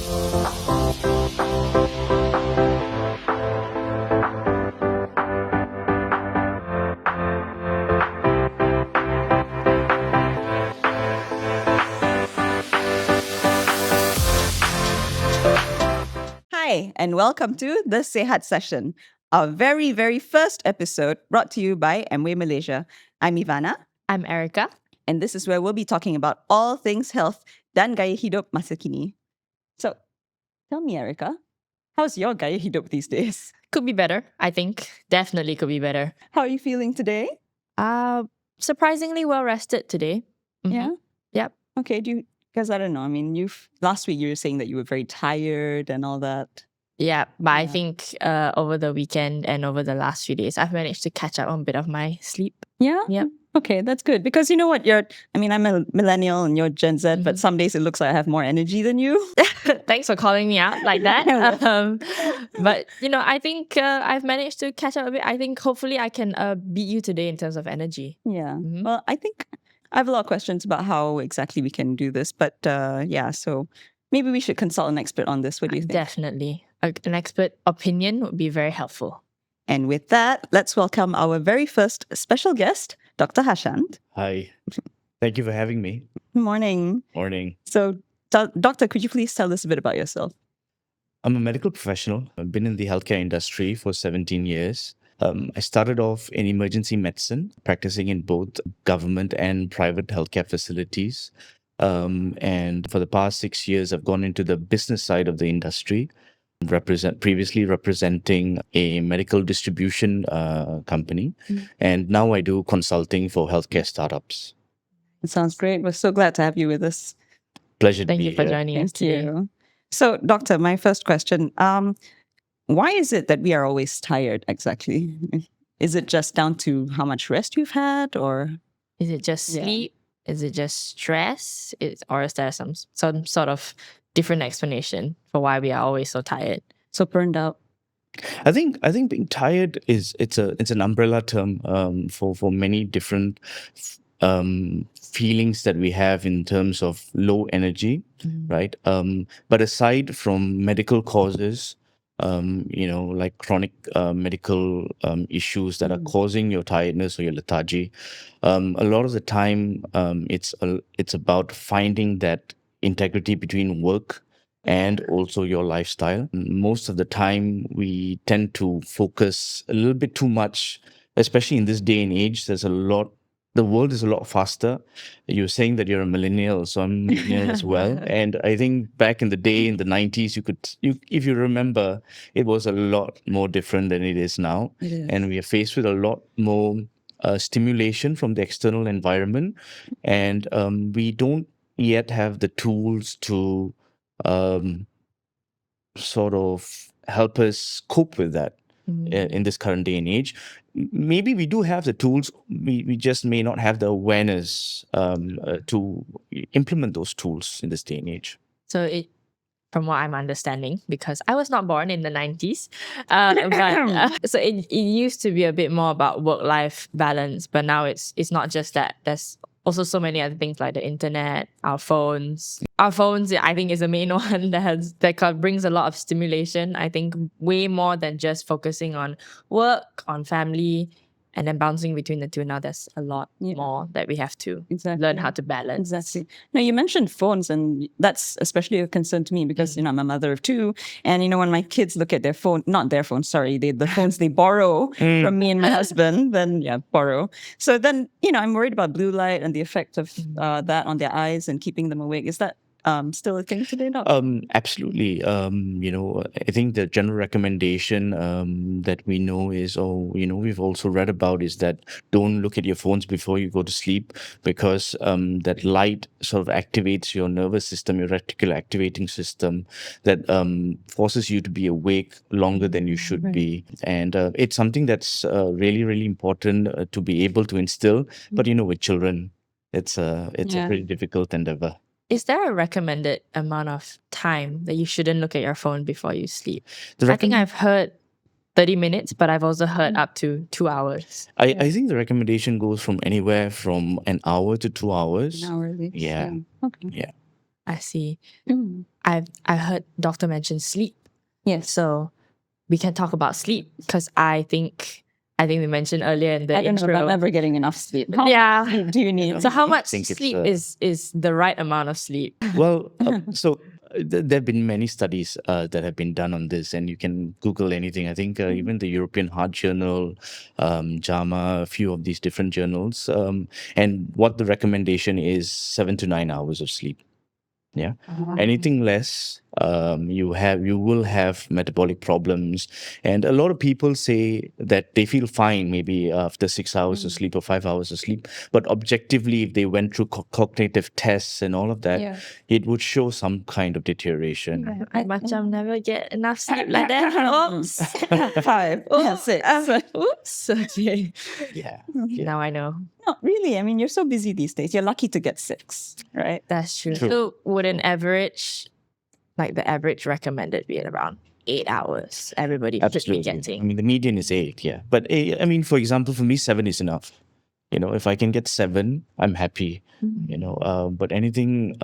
Hi, and welcome to the Sihat Session, our very, very first episode brought to you by Amway Malaysia. I'm Ivana, I'm Erica. and this is where we'll be talking about all things health dan gaya hidup masa kini. So, tell me, Erica, how's your gaya hidup these days? Could be better, I think. Definitely could be better. How are you feeling today? Surprisingly well rested today. Yeah? Yep. Okay, because I don't know, I mean, last week you were saying that you were very tired and all that. Yeah, but I Yeah. think over the weekend and over the last few days, I've managed to catch up on a bit of my sleep. Yeah? Yep. Okay, that's good. Because you know what? I'm a millennial and you're Gen Z, but some days it looks like I have more energy than you. Thanks for calling me out like that. But, I think I've managed to catch up a bit. I think hopefully I can beat you today in terms of energy. Yeah. Well, I think I have a lot of questions about how exactly we can do this. But so maybe we should consult an expert on this. What do you think? Definitely. An expert opinion would be very helpful. And with that, let's welcome our very first special guest, Dr. Harshanth. Hi. Thank you for having me. Good morning. Morning. So, Doctor, could you please tell us a bit about yourself? I'm a medical professional. I've been in the healthcare industry for 17 years. I started off in emergency medicine, practicing in both government and private healthcare facilities. And for the past 6 years, I've gone into the business side of the industry, previously representing a medical distribution company. And now I do consulting for healthcare startups. It sounds great. We're so glad to have you with us. Pleasure to Thank be you for here. joining us Thank today. you. So, Doctor, my first question, why is it that we are always tired exactly? Is it just down to how much rest you've had, or? Is it just Yeah. sleep? Is it just stress? Or is there some sort of different explanation for why we are always so tired? So burned out? I think being tired it's an umbrella term for many different feelings that we have in terms of low energy, right? But aside from medical causes, like chronic medical issues that are causing your tiredness or your lethargy, a lot of the time it's about finding that integrity between work and also your lifestyle. Most of the time, we tend to focus a little bit too much, especially in this day and age. The world is a lot faster. You're saying that you're a millennial, so I'm a millennial as well. And I think back in the day, in the 90s, if you remember, it was a lot more different than it is now. It is. And we are faced with a lot more stimulation from the external environment. And we don't yet have the tools to sort of help us cope with that in this current day and age. Maybe we do have the tools, we just may not have the awareness to implement those tools in this day and age. So from what I'm understanding, because I was not born in the 90s, so it used to be a bit more about work-life balance, but now it's not just that. There's also so many other things like the internet, our phones. Our phones, I think, is the main one that brings a lot of stimulation. I think way more than just focusing on work, on family, and then bouncing between the two. Now there's a lot more that we have to learn how to balance. Exactly. Now, you mentioned phones, and that's especially a concern to me because, I'm a mother of two. And, when my kids look at their phone, not their phone, sorry, the phones they borrow from me and my husband, then, borrow. So then, I'm worried about blue light and the effect of that on their eyes and keeping them awake. Is that still a thing today, Doc? Absolutely. I think the general recommendation that we know is, we've also read about is that don't look at your phones before you go to sleep because that light sort of activates your nervous system, your reticular activating system that forces you to be awake longer than you should be. And it's something that's really, really important to be able to instill. But, with children, it's a pretty difficult endeavor. Is there a recommended amount of time that you shouldn't look at your phone before you sleep? I think I've heard 30 minutes, but I've also heard up to 2 hours. I think the recommendation goes from anywhere from an hour to 2 hours. An hour at least. Yeah. Okay. Yeah. I see. Mm. I heard doctor mention sleep. Yes. So we can talk about sleep because I think we mentioned earlier in the I don't know if intro. I'm ever getting enough sleep. How Yeah. much sleep do you need? So how much think it's, sleep is the right amount of sleep? Well, there have been many studies that have been done on this, and you can Google anything. I think even the European Heart Journal, JAMA, a few of these different journals, and what the recommendation is 7 to 9 hours of sleep. Yeah. Anything less, you will have metabolic problems. And a lot of people say that they feel fine maybe after 6 hours of sleep or 5 hours of sleep. But objectively, if they went through cognitive tests and all of that, Yeah. it would show some kind of deterioration. I macam never get enough sleep like that. Oops. 5, Oops. 6. Oops. Okay. Yeah. Now I know. Not really. I mean, you're so busy these days. You're lucky to get 6, right? That's true. True. So would an average, like the average recommended be at around 8 hours? Everybody should be Absolutely. I getting. mean, the median is 8, yeah. But I mean, for example, for me, 7 is enough. You know, if I can get 7, I'm happy. You know, but anything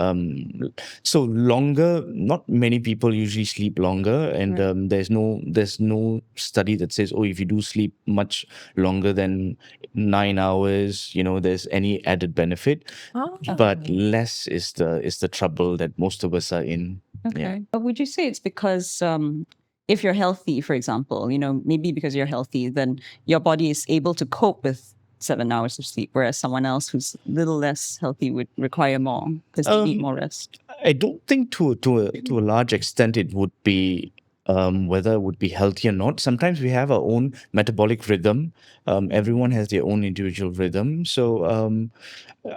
so longer, not many people usually sleep longer, and there's no study that says, oh, if you do sleep much longer than 9 hours, you know, there's any added benefit. Oh, But less is the trouble that most of us are in. Okay. Yeah. But would you say it's because if you're healthy, for example, you know, maybe because you're healthy, then your body is able to cope with 7 hours of sleep, whereas someone else who's a little less healthy would require more because they need more rest? I don't think to a large extent it would be whether it would be healthy or not. Sometimes we have our own metabolic rhythm. Everyone has their own individual rhythm. So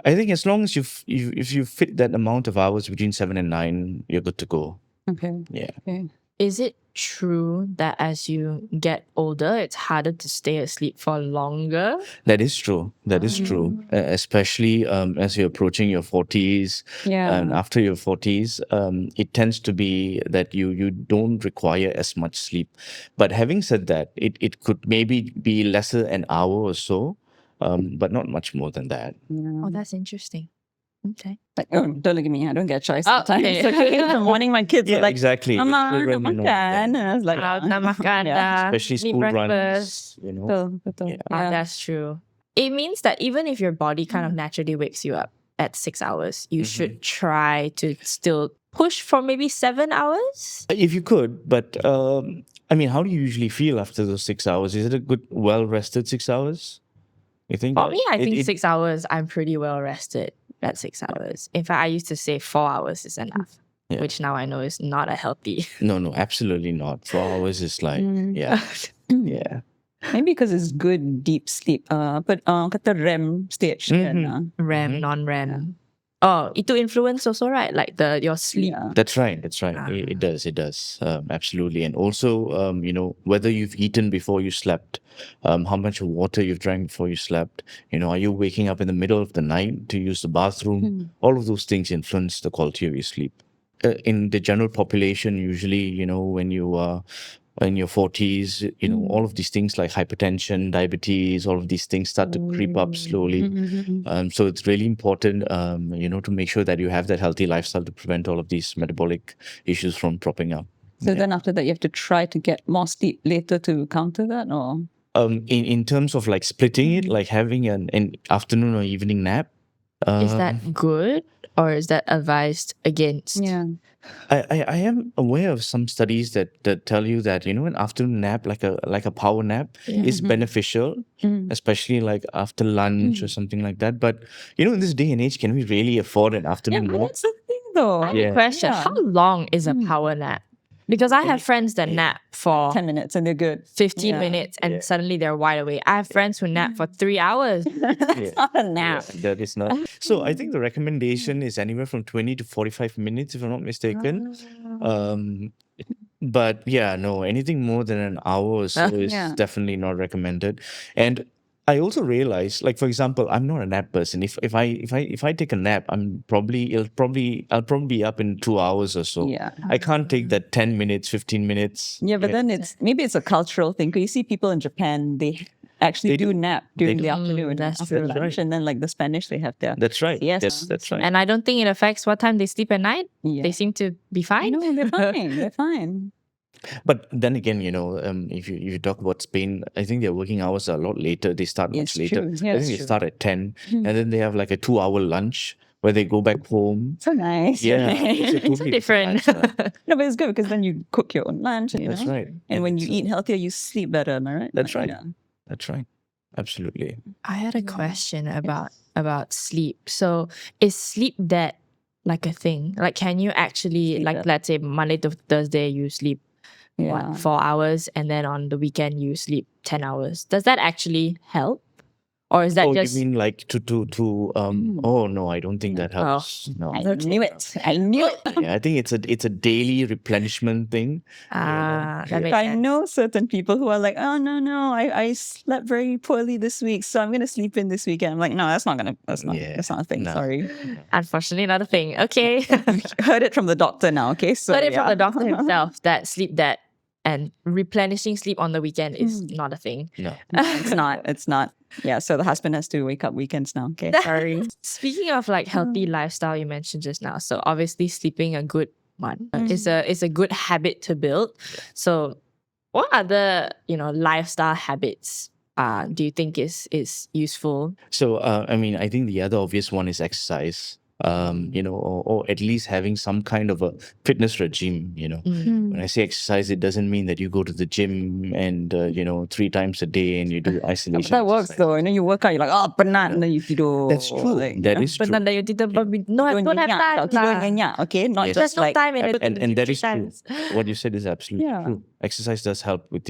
I think as long as if you fit that amount of hours between 7 and 9, you're good to go. Okay. Yeah. Okay. is it true that as you get older, it's harder to stay asleep for longer? That is true. That is true. Especially as you're approaching your 40s and Yeah. after your 40s, it tends to be that you don't require as much sleep. But having said that, it could maybe be lesser an hour or so, but not much more than that. Oh, that's interesting. Okay. Like, oh, don't look at me. I don't get a choice Oh, sometimes. okay. So in the morning, my kids Yeah, are like, exactly. Mama, Children nak know makan. that. And I was like, Nak makan yeah. dah. Especially Need school breakfast. runs, you know. Betul, betul. Yeah. Ah, that's true. It means that even if your body kind of naturally wakes you up at 6 hours, you should try to still push for maybe 7 hours. If you could, but I mean, how do you usually feel after those 6 hours? Is it a good, well-rested 6 hours? You think? For me, I think it- 6 hours, I'm pretty well rested at 6 hours. In fact, I used to say 4 hours is enough, Yeah. which now I know is not a healthy. No, absolutely not. 4 hours is like, yeah, yeah. Maybe because it's good deep sleep. But kata REM stage kan. REM, non-REM. Oh, itu influence also, right? Like your sleep. Yeah. That's right. That's right. It does. Absolutely. And also, you know, whether you've eaten before you slept, how much water you've drank before you slept, you know, are you waking up in the middle of the night to use the bathroom? All of those things influence the quality of your sleep. In the general population, usually, you know, when you are in your 40s, you know, all of these things like hypertension, diabetes, all of these things start to creep up slowly. So it's really important, you know, to make sure that you have that healthy lifestyle to prevent all of these metabolic issues from propping up. So then after that, you have to try to get more sleep later to counter that, or? In terms of like splitting it, like having an afternoon or evening nap. Is that good or is that advised against? Yeah. I am aware of some studies that tell you that, you know, an afternoon nap, like a power nap, is beneficial, especially like after lunch or something like that. But you know, in this day and age, can we really afford an Yeah, afternoon but nap? that's the thing though. I have a question. Yeah. How long is a power nap? Because I have friends that nap for 10 minutes and they're good. 15 minutes and suddenly they're wide awake. I have friends who nap for 3 hours. That's not a nap. That is not. So I think the recommendation is anywhere from 20 to 45 minutes, if I'm not mistaken. But yeah, no, anything more than an hour or so is Yeah. definitely not recommended. And I also realized, like for example, I'm not a nap person. If I take a nap, I'll probably be up in 2 hours or so. Yeah. I can't take that 10 minutes, 15 minutes. Yeah, but then maybe it's a cultural thing. 'Cause you see people in Japan, they actually They do do. nap They during do. the afternoon That's after true. That's lunch, right. and then like the Spanish, they have their That's right. Yes. That's right. And I don't think it affects what time they sleep at night. Yeah. They seem to be fine. No, they're fine. They're fine. But then again, if you talk about Spain, I think their working hours are a lot later. They start much It's later. true. I Yes, think they true. start at 10, and then they have like a 2-hour lunch where they go back home. So nice. Yeah, it's a It's totally different. lifestyle. No, but it's good because then you cook your own lunch. You That's know? right. And when you it's, eat healthier, you sleep better. Am I right? That's Like, right. yeah. That's right. Absolutely. I had a question about sleep. So is sleep debt like a thing? Like, can you actually, Sleep like, debt. let's say Monday to Thursday you sleep Yeah. 4 hours, and then on the weekend you sleep 10 hours? Does that actually help, or is that Oh, just you mean like to oh no, I don't think that helps. No. I knew it. I knew it. Yeah, I think it's a daily replenishment thing. that makes I sense. know certain people who are like, oh no, I slept very poorly this week, so I'm gonna sleep in this weekend. I'm like, no, that's not a thing. No. Sorry. Unfortunately, not a thing. Okay. Heard it from the doctor now, okay? So Heard it from yeah. the doctor himself that sleep debt and replenishing sleep on the weekend is not a thing. No. No, it's not. It's not. Yeah, so the husband has to wake up weekends now. Okay. Sorry. Speaking of like healthy lifestyle you mentioned just now, so obviously sleeping a good one is a good habit to build. So what other lifestyle habits do you think is useful? So I mean, I think the other obvious one is exercise. Or at least having some kind of a fitness regime. When I say exercise, it doesn't mean that you go to the gym and 3 times a day and you do isolation. That works exercise. though. You work out, you're like, oh, penat, and then you tidur. That's true. That is true. But then you did no, I don't have time. Tidur lah. nyenyak, okay? Not Yes. just There's no like time in it. And that is true. times. What you said is absolutely Yeah. true. Exercise does help with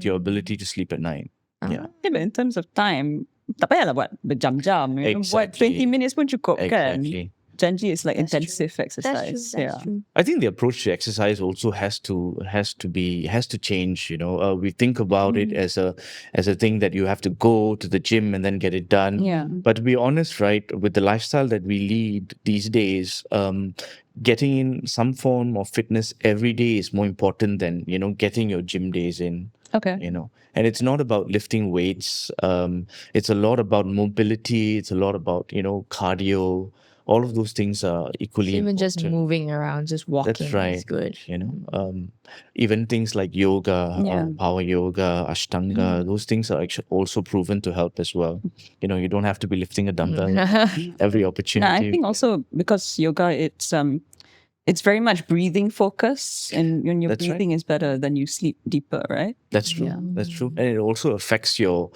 your ability to sleep at night. Yeah. Yeah, but in terms of time, tak payahlah buat berjam-jam. Buat Exactly. 20 minutes pun cukup kan? Exactly. Janji is like That's intensive true. exercise. That's true. I think the approach to exercise also has to change. We think about it as a thing that you have to go to the gym and then get it done. Yeah. But to be honest, right, with the lifestyle that we lead these days, getting in some form of fitness every day is more important than getting your gym days in. Okay. And it's not about lifting weights. It's a lot about mobility. It's a lot about cardio. All of those things are equally Even important. just moving around, just walking That's right. is good. Even things like yoga, Yeah. power yoga, ashtanga, those things are actually also proven to help as well. You don't have to be lifting a dumbbell every No, opportunity. I think also because yoga, it's very much breathing focus, and when your That's right. breathing is better, then you sleep deeper, right? That's true. Yeah. That's true. And it also affects your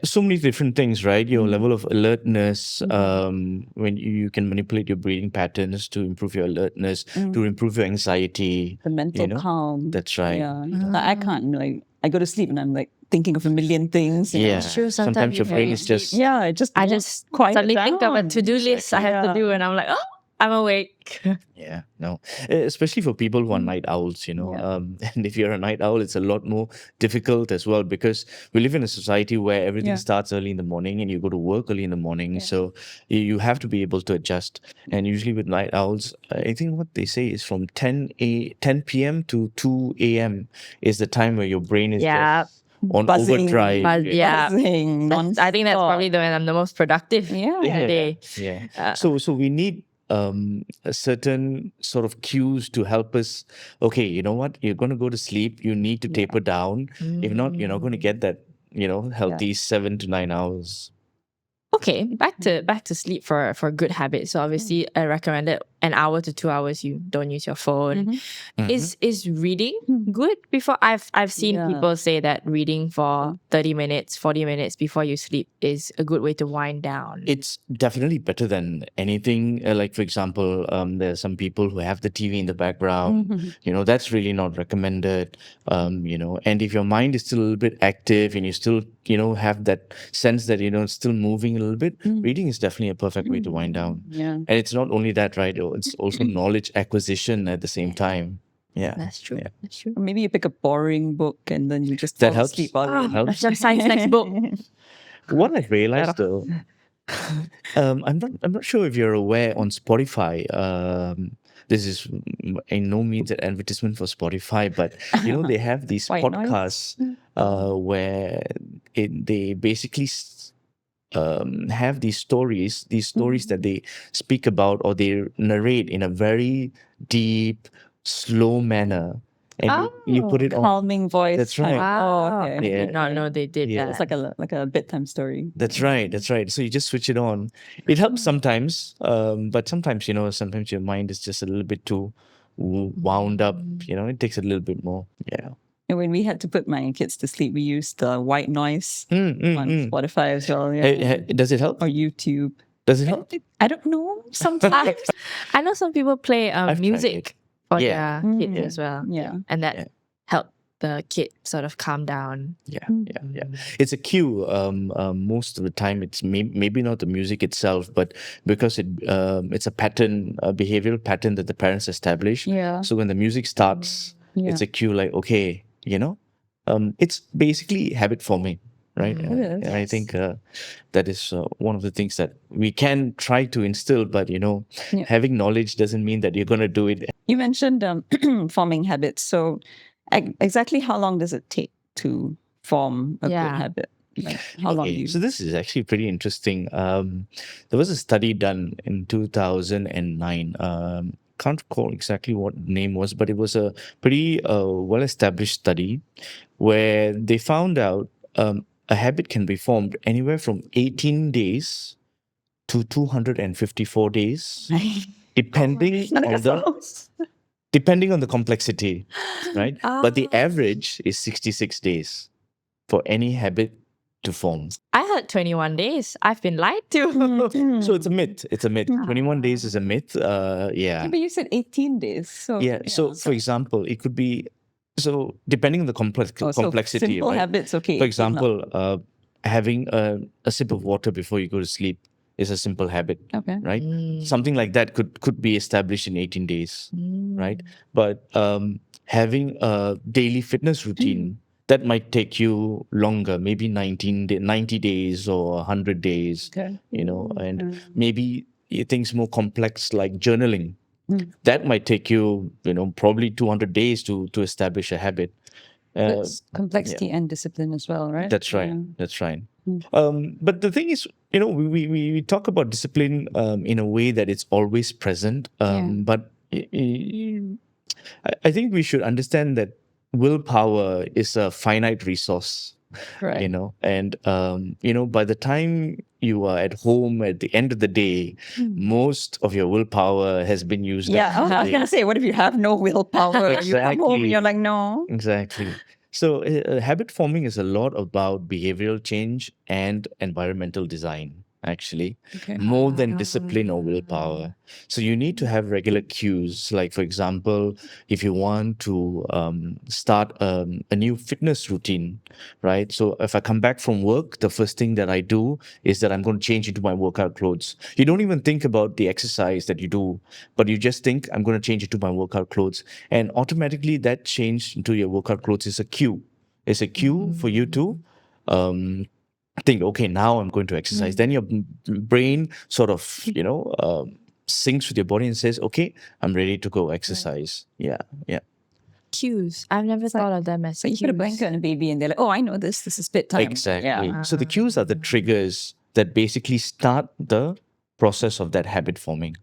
so many different things, right? Your level of alertness, when you can manipulate your breathing patterns to improve your alertness, to improve your anxiety. The mental know? calm. That's right. Yeah. Like, I can't, I go to sleep and I'm like thinking of a million things. Yeah. It's true. Sometimes your you brain can is just Yeah, I just quiet suddenly down. think of a to-do list I have to Yeah. do, and I'm like, oh, I'm awake. Yeah, no, especially for people who are night owls, and if you're a night owl, it's a lot more difficult as well because we live in a society where everything starts early in the morning and you go to work early in the morning. So you have to be able to adjust. And usually with night owls, I think what they say is from 10 p.m. to 2 a.m. is the time where your brain is Yeah. just on Buzzing. overdrive. Yeah. Buzzing I think that's nonstop. probably when I'm the most productive Yeah. in the day. Yeah. So we need a certain sort of cues to help us. Okay, you know what? You're going to go to sleep. You need to taper down. If not, you're not going to get that healthy 7 to 9 hours. Okay, back to sleep for good habits. So obviously, I recommended an hour to 2 hours. You don't use your phone. Is reading good before? I've seen people say that reading for 30 minutes, 40 minutes before you sleep is a good way to wind down. It's definitely better than anything. Like for example, there are some people who have the TV in the background. That's really not recommended. And if your mind is still a little bit active and you still have that sense that it's still moving a little bit, reading is definitely a perfect way to wind down. Yeah. And it's not only that, right? It's also knowledge acquisition at the same time. Yeah. That's true. Yeah. That's true. Or maybe you pick a boring book and then you just That fall helps. asleep while Ah, reading. helps. Some science textbook. What I realized though, I'm not sure if you're aware on Spotify. This is in no means an advertisement for Spotify, but they have these White noise? podcasts where they basically have these stories that they speak about or they narrate in a very deep, slow manner, and you put it on. Calming voice. That's right. Wow. Oh, okay. I Yeah. did not know they did Yeah. that. It's like a bedtime story. That's right. That's right. So you just switch it on. It helps sometimes, but sometimes sometimes your mind is just a little bit too wound up. It takes a little bit more. Yeah. And when we had to put my kids to sleep, we used the white noise on Spotify as well. Yeah. Does it help? Or YouTube. Does it help? I don't know. Sometimes. I know some people play I've tried music for Yeah. their kids as well. Yeah. And that Yeah. help the kid sort of calm down. Yeah. It's a cue. Most of the time, it's maybe not the music itself, but because it's a pattern, a behavioral pattern that the parents establish. Yeah. So when the music starts, Yeah. it's a cue. Like, okay, it's basically habit forming, right? It is. And I think that is one of the things that we can try to instill, but having knowledge doesn't mean that you're going to do it. You mentioned forming habits. So exactly how long does it take to form a good habit? Like how long do you... So this is actually pretty interesting. There was a study done in 2009. Can't recall exactly what the name was, but it was a pretty well-established study where they found out a habit can be formed anywhere from 18 days to 254 days, depending on the complexity, right? But the average is 66 days for any habit to form. I heard 21 days. I've been lied to. So it's a myth. It's a myth. 21 days is a myth. Yeah. But you said 18 days. So So for example, it could be, so depending on the complexity, simple right? habits, okay. For example, having a sip of water before you go to sleep is a simple habit, Okay. right? Something like that could be established in 18 days, right? But having a daily fitness routine, that might take you longer, maybe 90 days or 100 days, Okay. and maybe things more complex like journaling. That might take you, probably 200 days to establish a habit. That's complexity and discipline as well, right? That's right. That's right. But the thing is, we talk about discipline in a way that it's always present. But I think we should understand that willpower is a finite resource. Right. And by the time you are at home at the end of the day, most of your willpower has been used up. Yeah, I was going to say, what if you have no willpower? You come home, you're like, no. Exactly. So habit forming is a lot about behavioral change and environmental design, actually, more than discipline or willpower. So you need to have regular cues. Like, for example, if you want to start a new fitness routine, right? So if I come back from work, the first thing that I do is that I'm going to change into my workout clothes. You don't even think about the exercise that you do, but you just think, I'm going to change into my workout clothes. And automatically that change into your workout clothes is a cue. It's a cue for you to think, okay, now I'm going to exercise. Then your brain sort of, syncs with your body and says, okay, I'm ready to go exercise. Yeah. Cues. I've never thought of them as So you cues. put a blanket on a baby and they're like, oh, I know this. This is bedtime. Exactly. Yeah. So the cues are the triggers that basically start the process of that habit forming.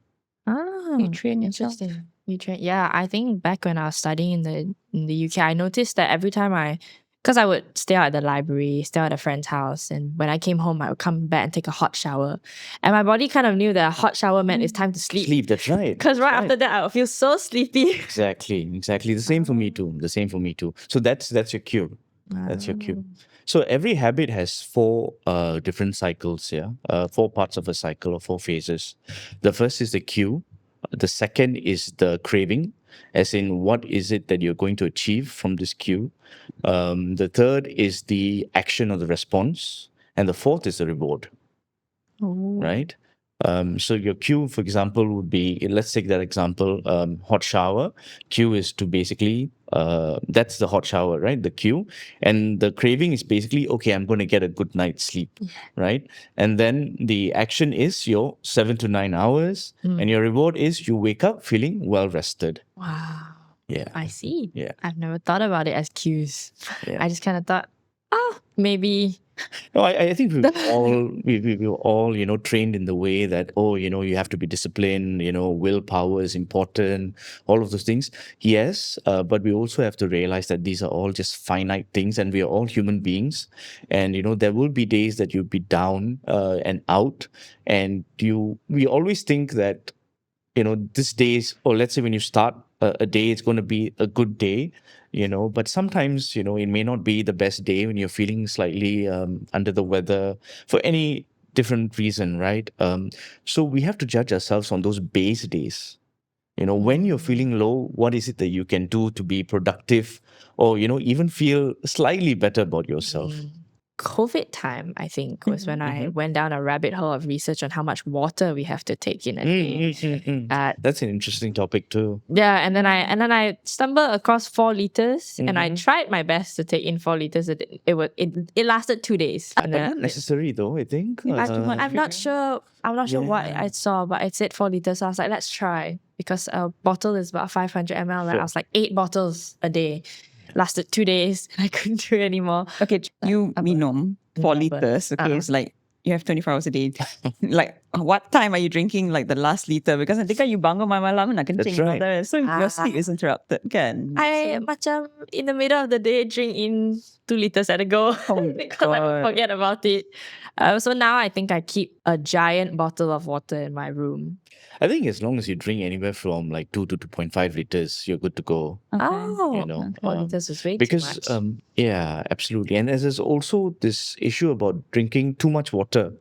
You train yourself. Interesting. Yeah, I think back when I was studying in the UK, I noticed that every time because I would stay out at the library, stay at a friend's house, and when I came home, I would come back and take a hot shower. And my body kind of knew that a hot shower meant it's time to sleep. Sleep, that's right. Because after that, I would feel so sleepy. Exactly. The same for me too. So that's your cue. That's your cue. So every habit has 4 different cycles, 4 parts of a cycle or 4 phases. The first is the cue. The second is the craving, as in what is it that you're going to achieve from this cue. The third is the action or the response. And the fourth is the reward, right? So your cue, for example, would be, let's take that example, hot shower. Cue is to basically, that's the hot shower, right? The cue. And the craving is basically, okay, I'm going to get a good night's sleep, right? And then the action is your 7 to 9 hours. And your reward is you wake up feeling well rested. Wow. Yeah. I see. Yeah. I've never thought about it as cues. Yeah. I just kind of thought, maybe No, I think we were all, trained in the way that, you have to be disciplined, willpower is important, all of those things. Yes, but we also have to realize that these are all just finite things, and we are all human beings. And, there will be days that you'll be down and out, and we always think that, this day is, or let's say when you start a day, it's going to be a good day, but sometimes, it may not be the best day when you're feeling slightly under the weather for any different reason, right? So we have to judge ourselves on those base days. When you're feeling low, what is it that you can do to be productive or, even feel slightly better about yourself? COVID time, I think, was when I went down a rabbit hole of research on how much water we have to take in a day. That's an interesting topic too. Yeah, and then I stumbled across 4 liters, and I tried my best to take in 4 liters. It lasted 2 days. But not necessary though, I think. I'm not sure. I'm not sure what I saw, but it said 4 liters. So I was like, let's try, because a bottle is about 500 ml. Right? I was like 8 bottles a day. Lasted 2 days. I couldn't do it anymore. Okay, you minum 4 liters. Okay, it's like you have 24 hours a day. Like, what time are you drinking like the last liter? Because nanti kan you bangun malam nak kencing. That's right. So your sleep is interrupted kan? I macam in the middle of the day drink in 2 liters at a go because I forget about it. So now I think I keep a giant bottle of water in my room. I think as long as you drink anywhere from like 2 to 2.5 liters, you're good to go. Okay. Oh, 4 liters is way Because, too much. yeah, absolutely. And there's also this issue about drinking too much water,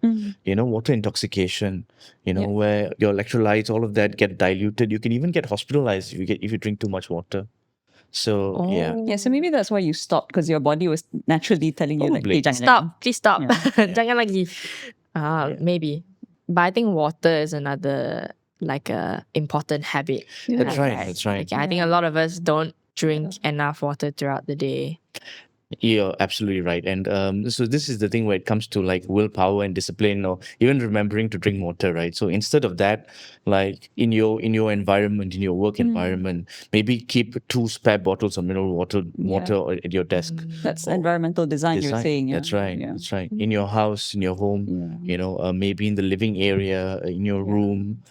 water intoxication, where your electrolytes, all of that get diluted. You can even get hospitalized if you drink too much water. So, yeah. Yeah, so maybe that's why you stopped, because your body was naturally telling you like, Probably. hey, jangan Stop, lagi. please stop. Yeah. Jangan lagi. Maybe. But I think water is another like a important habit. That's right. That's right. Like, I think a lot of us don't drink enough water throughout the day. You're absolutely right. And so this is the thing where it comes to like willpower and discipline, or even remembering to drink water, right? So instead of that, like in your environment, in your work environment, maybe keep 2 spare bottles of mineral water at your desk. That's environmental design, you're saying. That's right. Yeah. That's right. In your house, in your home, maybe in the living area, in your room,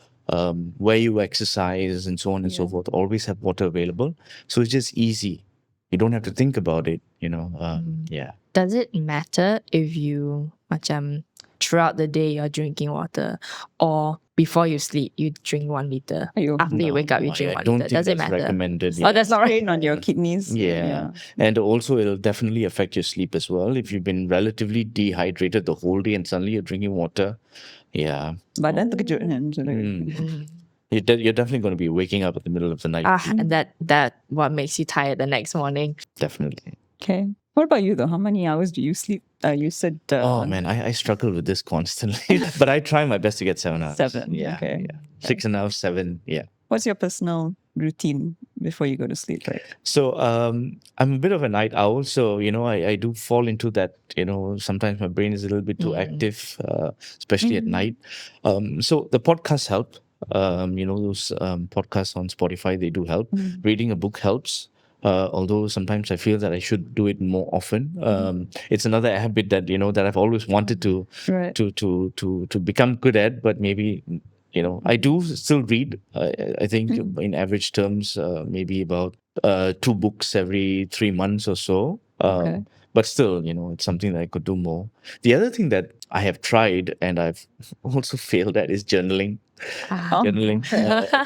where you exercise and so on and so forth. Always have water available. So it's just easy. You don't have to think about it, yeah. Does it matter if you macam throughout the day you're drinking water, or before you sleep you drink 1 liter? After you wake up you drink 1 don't liter? think Does it that's matter? recommended. Oh, that's not right. Strain on your kidneys. Yeah. And also it'll definitely affect your sleep as well. If you've been relatively dehydrated the whole day and suddenly you're drinking water, yeah. Badan terkejut kan. So like, You're definitely going to be waking up at the middle of the night. And that what makes you tired the next morning. Definitely. Okay. What about you though? How many hours do you sleep? You said Oh man, I struggle with this constantly, but I try my best to get 7 hours. 7. Yeah. Okay. 6.5, 7. Yeah. What's your personal routine before you go to sleep? Right. So I'm a bit of a night owl. So, I do fall into that, sometimes my brain is a little bit too active, especially at night. So the podcasts help. Those podcasts on Spotify, they do help. Reading a book helps. Although sometimes I feel that I should do it more often. It's another habit that that I've always wanted to become good at, but maybe I do still read. I think in average terms, maybe about 2 books every 3 months or so. But still, it's something that I could do more. The other thing that I have tried and I've also failed at is journaling. Journaling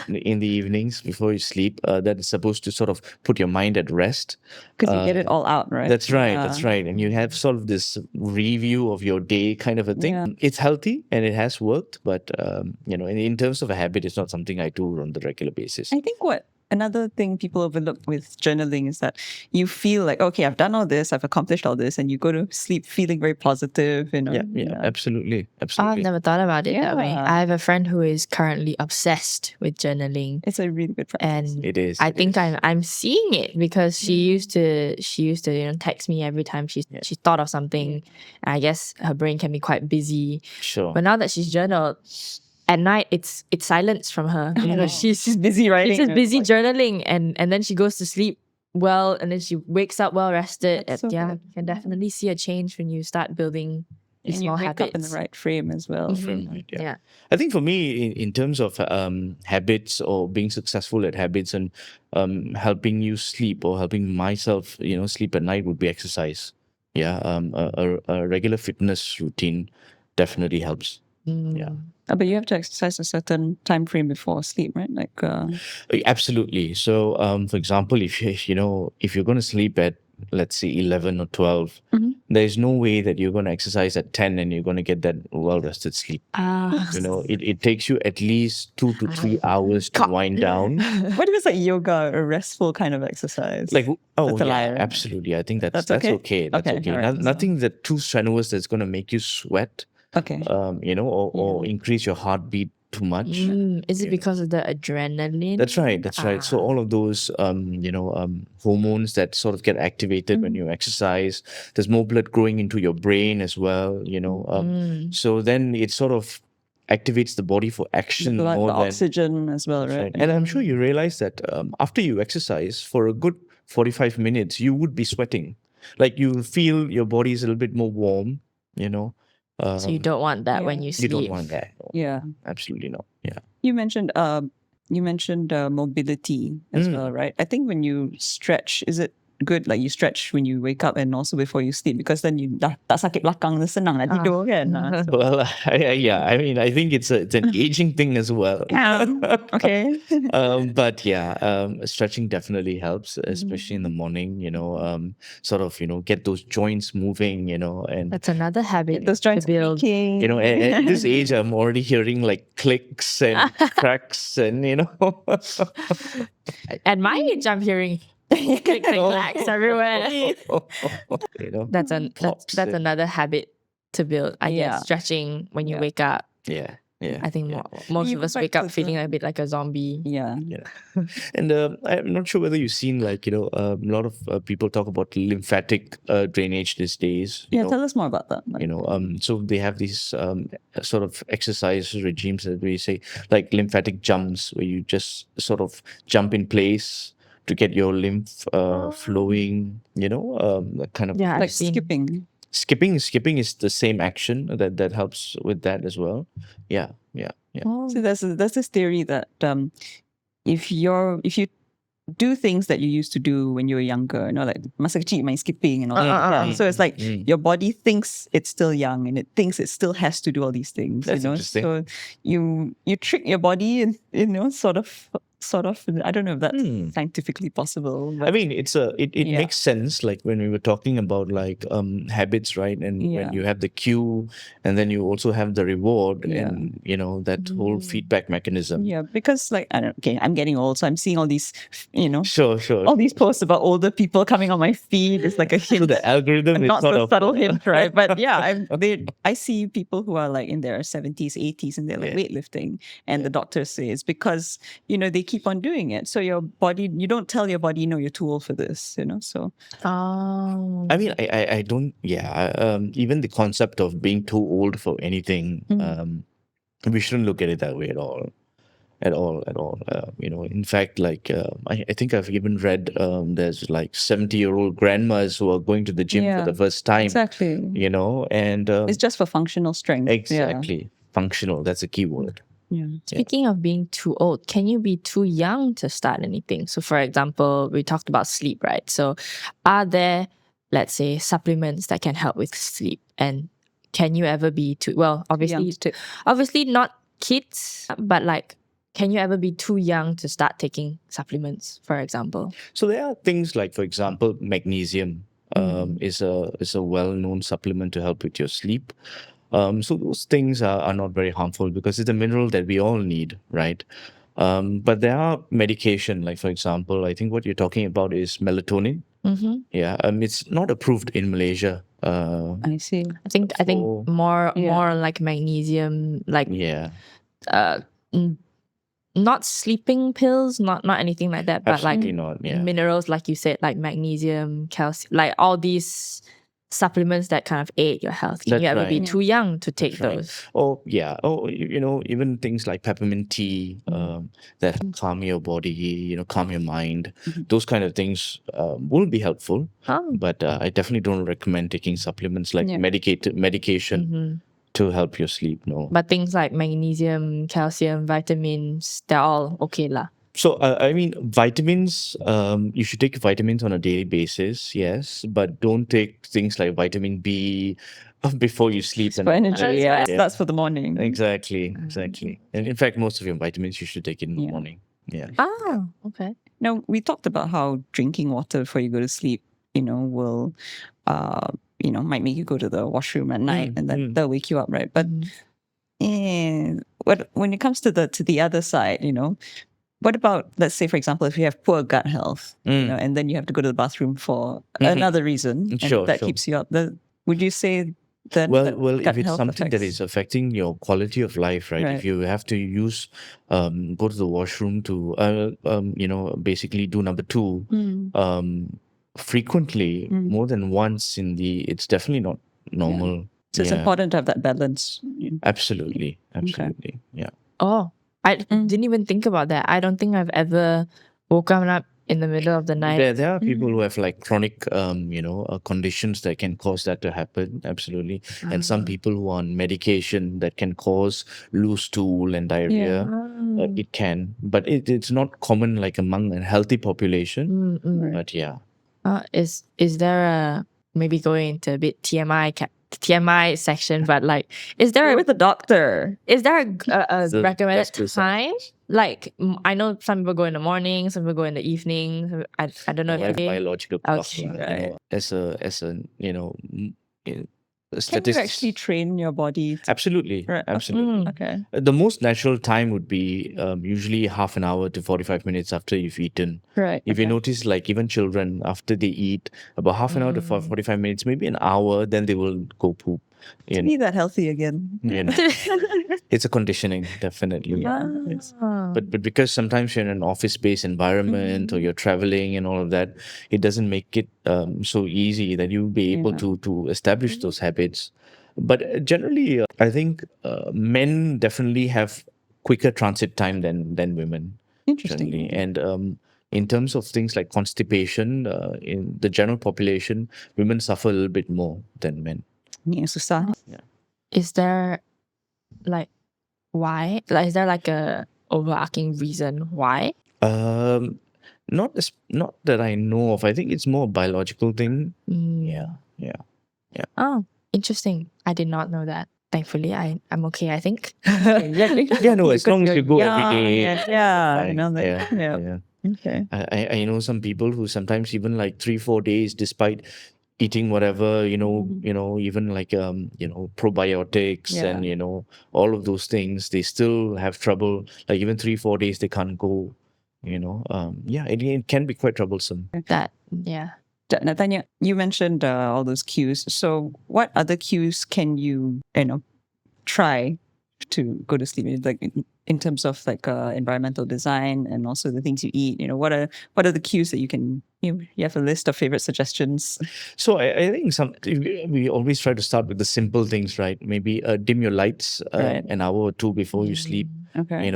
in the evenings before you sleep. That is supposed to sort of put your mind at rest. Because you get it all out, right? That's right. That's right. And you have sort of this review of your day kind of a thing. Yeah. It's healthy and it has worked, but in terms of a habit, it's not something I do on the regular basis. I think another thing people overlook with journaling is that you feel like, okay, I've done all this, I've accomplished all this, and you go to sleep feeling very positive. Yeah, absolutely. I've never thought about it that way. Yeah. I have a friend who is currently obsessed with journaling. It's a really good practice. And It is. I think I'm seeing it, because she used to text me every time she thought of something. I guess her brain can be quite busy. Sure. But now that she's journaled, at night it's silence from her. She's busy writing. She's just busy journaling, and then she goes to sleep well, and then she wakes up well rested. That's so good. You can definitely see a change when you start building these And you small wake habits. up in the right frame as well. Right, yeah. Yeah. I think for me, in terms of habits or being successful at habits and helping you sleep or helping myself, sleep at night would be exercise. Yeah, a regular fitness routine definitely helps. Yeah. But you have to exercise a certain time frame before sleep, right? Like, Absolutely. So, for example, if you're going to sleep at, let's say, 11 or 12, there's no way that you're going to exercise at 10 and you're going to get that well-rested sleep. It takes you at least 2 to 3 hours to wind down. what if it's like yoga, a restful kind of exercise? Like, oh That's a yeah, lie, right? absolutely. I think that's That's okay? okay. That's Okay, okay. all right. Nothing that too strenuous that's going to make you sweat, Okay. or increase your heartbeat too much. Is it because of the adrenaline? That's right. That's right. So all of those, hormones that sort of get activated when you exercise. There's more blood going into your brain as well. So then it sort of activates the body for action The more than oxygen as well, That's right? right. And I'm sure you realize that after you exercise for a good 45 minutes, you would be sweating. Like you feel your body is a little bit more warm. So you don't want that when you You sleep. don't want that. No, Yeah. absolutely not. Yeah. You mentioned mobility as well, right? I think when you stretch, is it good like you stretch when you wake up and also before you sleep, because then you dah tak sakit belakang, dah senang nak tidur kan. Well, I mean, I think it's an aging thing as well. Okay. But yeah, stretching definitely helps, especially in the morning. Sort of get those joints moving. And That's another habit Those joints to build. creaking. at this age, I'm already hearing like clicks and cracks, and At my age, I'm hearing clicks and clacks everywhere. pops That's and- another habit to build. I Yeah. guess stretching when you Yeah. wake up. Yeah. I think most You of us go back wake up to feeling a bit like a zombie. Yeah. And I'm not sure whether you've seen a lot of people talk about lymphatic drainage these days. Yeah, tell us more about that. So they have these sort of exercise regimes that we say like lymphatic jumps, where you just sort of jump in place to get your lymph flowing. That kind of Yeah, like I've seen. skipping. skipping is the same action that helps with that as well. Yeah. So there's this theory that if you do things that you used to do when you were younger, like masa kecil main skipping and all that. Yeah. So it's like your body thinks it's still young and it thinks it still has to do all these things. That's interesting. So you trick your body and sort of I don't know if that's scientifically possible. But I mean, it makes sense. Like when we were talking about like habits, right? And when you have the cue, and then you also have the reward, and that whole feedback mechanism. yeah, because like I'm getting old, so I'm seeing all these, Sure. all these posts about older people coming on my feed. It's like a hint. So the algorithm is Not sort so of subtle hint, right? But yeah, I see people who are like in their 70s, 80s, and they're like weightlifting, and the doctor says because they keep on doing it. So your body, you don't tell your body, you're too old for this. So Oh. I mean, I don't. Yeah. Even the concept of being too old for anything, we shouldn't look at it that way at all. In fact, like I think I've even read there's like 70-year-old grandmas who are going to the gym for the first time. exactly. And It's just for functional strength. exactly functional. That's a key word. Yeah. Speaking of being too old, can you be too young to start anything? So, for example, we talked about sleep, right? So, are there, let's say, supplements that can help with sleep? And can you ever be too, well, obviously not kids, but like, can you ever be too young to start taking supplements, for example? So there are things like, for example, magnesium is a well-known supplement to help with your sleep. So those things are not very harmful because it's a mineral that we all need, right? But there are medication, like for example, I think what you're talking about is melatonin. Yeah, it's not approved in Malaysia. I see. I think more like magnesium, like not sleeping pills, not anything like that, but Absolutely like not, yeah. minerals, like you said, like magnesium, calcium, like all these supplements that kind of aid your health? Can That's you ever be right. too young to take Right. those? Oh yeah. Oh, even things like peppermint tea that calm your body, calm your mind. Those kind of things will be helpful. Oh. But I definitely don't recommend taking supplements like Yeah. medication to help your sleep. No. But things like magnesium, calcium, vitamins, they're all okay lah. So, I mean, vitamins, you should take vitamins on a daily basis, yes, but don't take things like vitamin B before you sleep. For energy, Yeah. that's for the morning. Exactly. And in fact, most of your vitamins you should take in the Yeah. morning. Yeah. Ah, okay. Now, we talked about how drinking water before you go to sleep, will, might make you go to the washroom at night, and then they'll wake you up, right? But when it comes to the other side, what about, let's say, for example, if you have poor gut health, and then you have to go to the bathroom for another reason, and Sure. keeps you up, would you say then Well, that if gut it's health something that affects- is affecting your quality of life, right? Right. If you have to go to the washroom to, basically do number two, frequently, more than once it's definitely not normal. So it's important to have that balance. Absolutely. Yeah. Oh, I didn't even think about that. I don't think I've ever woken up in the middle of the night. There are people who have like chronic, conditions that can cause that to happen. Absolutely. And some people who are on medication that can cause loose stool and diarrhea. It can, but it's not common like among a healthy population. But yeah. Is there a, maybe going into a bit TMI section, but like, is there Go with the doctor. is there a The recommended best result. time? Like, I know some people go in the morning, some people go in the evening. I don't know We have if biological clock, Okay. Right. as a Can statistics. you actually train your body? Absolutely. Right. Absolutely. Okay. The most natural time would be usually half an hour to 45 minutes after you've eaten. Right. If you notice, like even children, after they eat, about half an hour to 45 minutes, maybe an hour, then they will go poop. To be that healthy again. It's a conditioning, definitely. Yes. But because sometimes you're in an office-based environment or you're traveling and all of that, it doesn't make it so easy that you'll be able to establish those habits. But generally, I think men definitely have quicker transit time than women. Interesting. Generally. And in terms of things like constipation, in the general population, women suffer a little bit more than men. Yeah, susah. Is there like why? Like, is there like a overarching reason why? Not that I know of. I think it's more a biological thing. Yeah. Oh, interesting. I did not know that. Thankfully, I'm okay, I think. Yeah, no, as long as you go every day. Yeah. fine. Yeah. Okay. I know some people who sometimes even like 3-4 days, despite eating whatever, even like probiotics and all of those things, they still have trouble. Like even 3-4 days they can't go. It can be quite troublesome. That, yeah. Nathania, you mentioned all those cues. So, what other cues can you try to go to sleep? Like in terms of like environmental design and also the things you eat. What are the cues that you can? You have a list of favorite suggestions. So I think we always try to start with the simple things, right? Maybe dim your lights an hour or two before you sleep. Okay.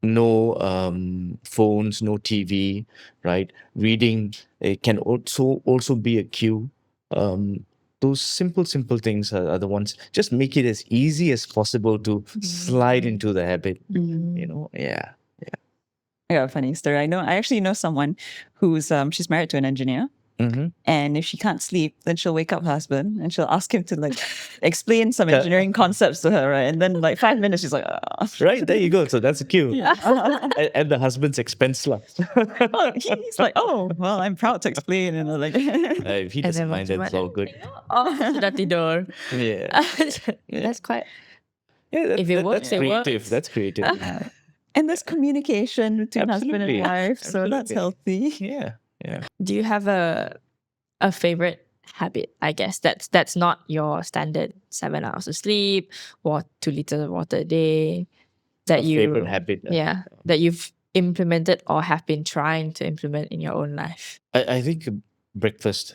No phones, no TV, right? Reading can also be a cue. Those simple things are the ones. Just make it as easy as possible to slide into the habit. Yeah. I got a funny story. I actually know someone who's she's married to an engineer. And if she can't sleep, then she'll wake up her husband and she'll ask him to like explain some engineering concepts to her, right? And then like 5 minutes, she's like, Right, there you go. So that's a cue. Yeah. At the husband's expense. Well, he's like, oh, well, I'm proud to explain. And like, If he doesn't mind, then it's all good. Sudah tidur. Yeah. That's quite. Yeah, If it works, that's it creative. works. That's creative. and there's communication between husband and Absolutely. wife, so that's healthy. Yeah. Do you have a favorite habit? I guess that's not your standard 7 hours of sleep or 2 liters of water a day. That Favorite habit. Yeah, that you've implemented or have been trying to implement in your own life. I think breakfast.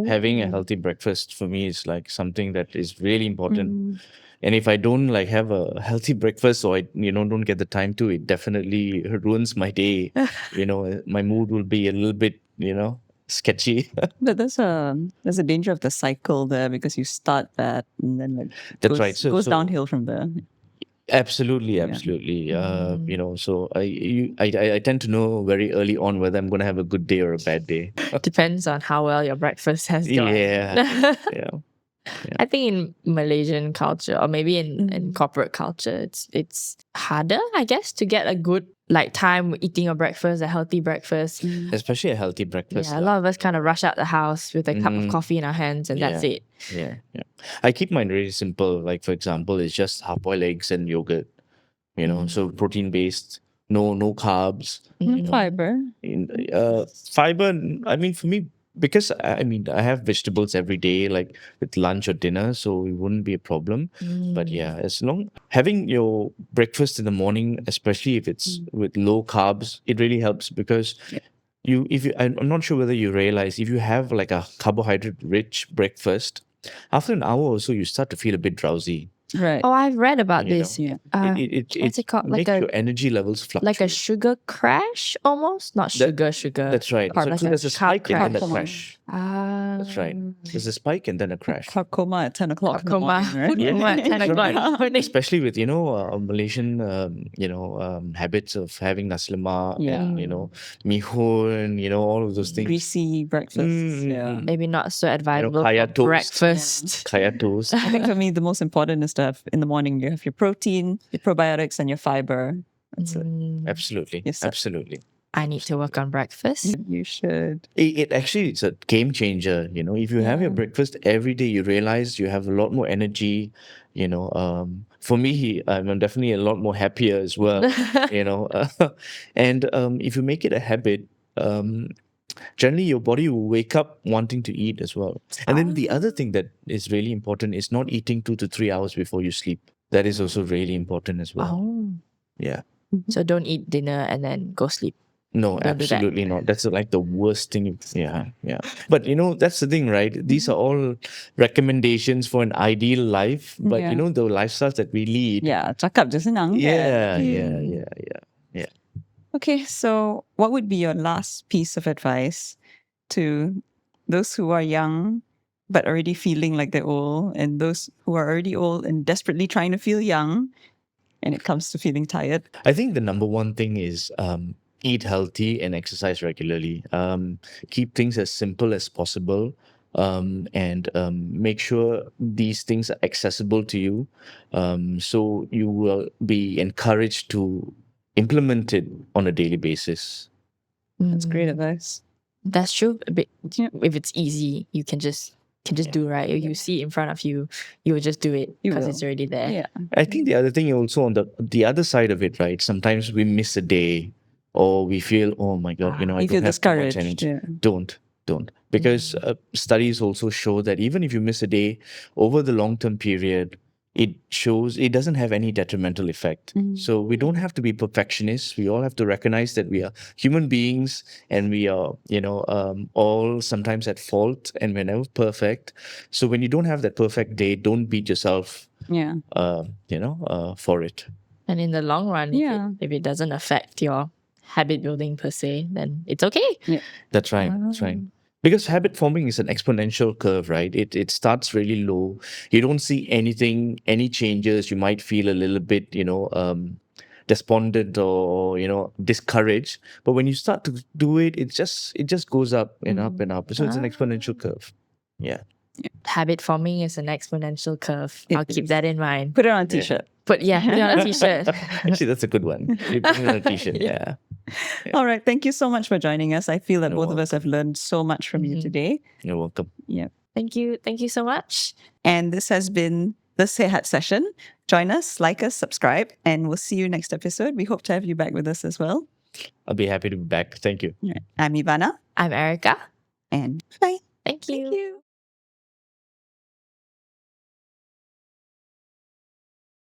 having a healthy breakfast for me is like something that is really important. Mm. And if I don't like have a healthy breakfast, or I don't get the time to, it definitely ruins my day. My mood will be a little bit sketchy. But there's a danger of the cycle there because you start that and then it That's right. goes downhill from there. Absolutely, absolutely. So I tend to know very early on whether I'm going to have a good day or a bad day. Depends on how well your breakfast has gone. Yeah, yeah. I think in Malaysian culture, or maybe in corporate culture, it's harder, I guess, to get a good time eating your breakfast, a healthy breakfast. Especially a healthy breakfast. Yeah, a lot of us kind of rush out the house with a cup of coffee in our hands, and that's it. Yeah. I keep mine really simple. Like, for example, it's just half-boiled eggs and yogurt. So protein-based, no carbs. Fiber. Fiber. I mean, for me, because I have vegetables every day, like with lunch or dinner, so it wouldn't be a problem. But yeah, as long having your breakfast in the morning, especially if it's with low carbs, it really helps because I'm not sure whether you realize, if you have like a carbohydrate rich breakfast, after an hour or so you start to feel a bit drowsy. Right. Oh, I've read about this. Yeah. What's it called? Makes your energy levels fluctuate. Like a sugar crash almost? Not sugar. That's right. Carb, So there's a spike and then a crash. crash. That's right. There's a spike and then a crash. Coma at 10 o'clock. in the Coma. morning, right? Coma at 10 o'clock in the morning. Especially with Malaysian habits of having nasi lemak and mihun, all of those things. Greasy breakfast. Yeah. Maybe not so advisable kaya for toast. breakfast. Kaya toast. I think for me, the most important is to have in the morning, you have your protein, your probiotics, and your fiber. That's it. Absolutely. Yes, sir. Absolutely. I need to work on breakfast. You should. It actually, it's a game changer. If you have your breakfast every day, you realize you have a lot more energy. For me, I'm definitely a lot more happier as well. And if you make it a habit, generally your body will wake up wanting to eat as well. And then the other thing that is really important is not eating 2 to 3 hours before you sleep. That is also really important as well. Oh. Yeah. So don't eat dinner and then go sleep. No, Don't do that. absolutely not. That's like the worst thing. Yeah. But that's the thing, right? These are all recommendations for an ideal life. But the lifestyles that we lead. Yeah, cakap je senang. Yeah. Okay, so what would be your last piece of advice to those who are young but already feeling like they're old, and those who are already old and desperately trying to feel young, and it comes to feeling tired? I think the number one thing is eat healthy and exercise regularly. Keep things as simple as possible. And make sure these things are accessible to you. So you will be encouraged to implement it on a daily basis. That's great advice. That's true. But if it's easy, you can just do, right? You see it in front of you, you will just do it because it's already there. Yeah. I think the other thing also on the other side of it, right? Sometimes we miss a day, or we feel, oh my God, I You don't feel have too much discouraged. energy. Yeah. Don't. Because studies also show that even if you miss a day over the long-term period, it doesn't have any detrimental effect. So we don't have to be perfectionists. We all have to recognize that we are human beings, and we are, all sometimes at fault, and we're never perfect. So when you don't have that perfect day, don't beat yourself, Yeah. for it. And in the long run, if it doesn't affect your habit building per se, then it's okay. Yeah. That's right. That's right. Because habit forming is an exponential curve, right? It starts really low. You don't see any changes. You might feel a little bit, despondent or discouraged. But when you start to do it, it just goes up and up and up. So it's an exponential curve. Yeah. Habit forming is an exponential curve. It I'll keep is. that in mind. Put it on a t-shirt. Put it on a t-shirt. Actually, that's a good one. You put it on a t-shirt. Yeah. All right. Thank you so much for joining us. I feel that You're both of us have learned so much from you today. You're welcome. Yeah. Thank you so much. And this has been the Sihat Session. Join us, like us, subscribe, and we'll see you next episode. We hope to have you back with us as well. I'll be happy to be back. Thank you. All right. I'm Ivana, I'm Erica. and bye. Thank you. Thank you.